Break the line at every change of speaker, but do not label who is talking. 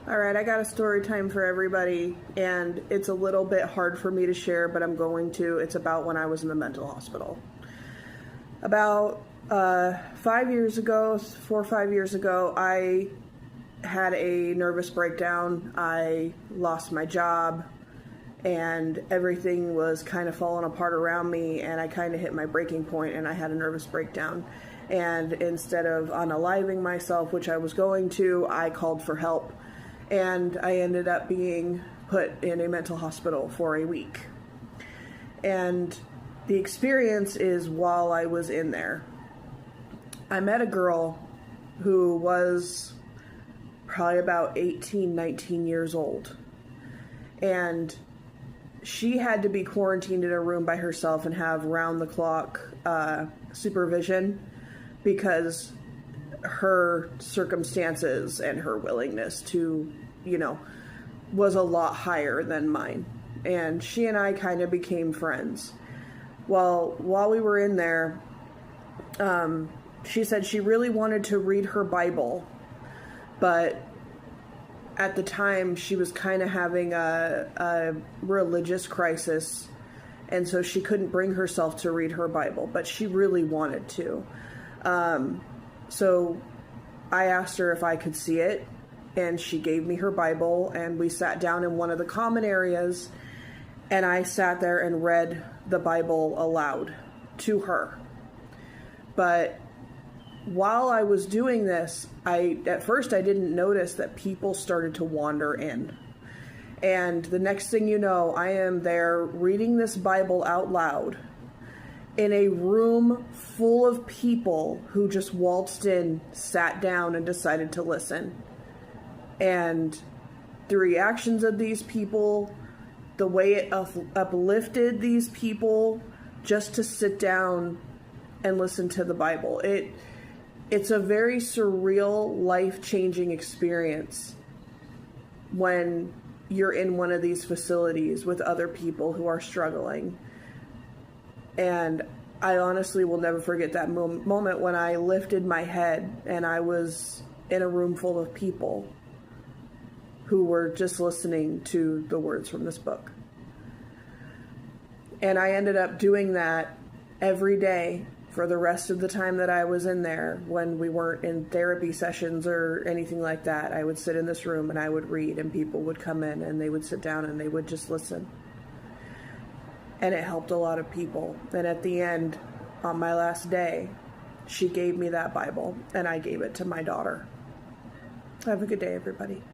All right, I got a story time for everybody, and it's a little bit hard for me to share, but I'm going to. It's about when I was in the mental hospital. About 5 years ago, 4 or 5 years ago, I had a nervous breakdown. I lost my job, and everything was kind of falling apart around me, and I kind of hit my breaking point, and I had a nervous breakdown. And instead of unaliving myself, which I was going to, I called for help. And I ended up being put in a mental hospital for a week. And the experience is while I was in there, I met a girl who was probably about 18, 19 years old. And she had to be quarantined in a room by herself and have round-the-clock supervision because her circumstances and her willingness to, was a lot higher than mine. And she and I kind of became friends. Well, while we were in there, she said she really wanted to read her Bible, but at the time she was kind of having a religious crisis, and so she couldn't bring herself to read her Bible, but she really wanted to. So I asked her if I could see it, and she gave me her Bible, and we sat down in one of the common areas, and I sat there and read the Bible aloud to her. But while I was doing this, at first I didn't notice that people started to wander in. And the next thing you know, I am there reading this Bible out loud in a room full of people who just waltzed in, sat down, and decided to listen. And the reactions of these people, the way it uplifted these people just to sit down and listen to the Bible. It's a very surreal, life-changing experience when you're in one of these facilities with other people who are struggling. And I honestly will never forget that moment when I lifted my head and I was in a room full of people who were just listening to the words from this book. And I ended up doing that every day for the rest of the time that I was in there. When we weren't in therapy sessions or anything like that, I would sit in this room and I would read, and people would come in and they would sit down and they would just listen. And it helped a lot of people. And at the end, on my last day, she gave me that Bible and I gave it to my daughter. Have a good day, everybody.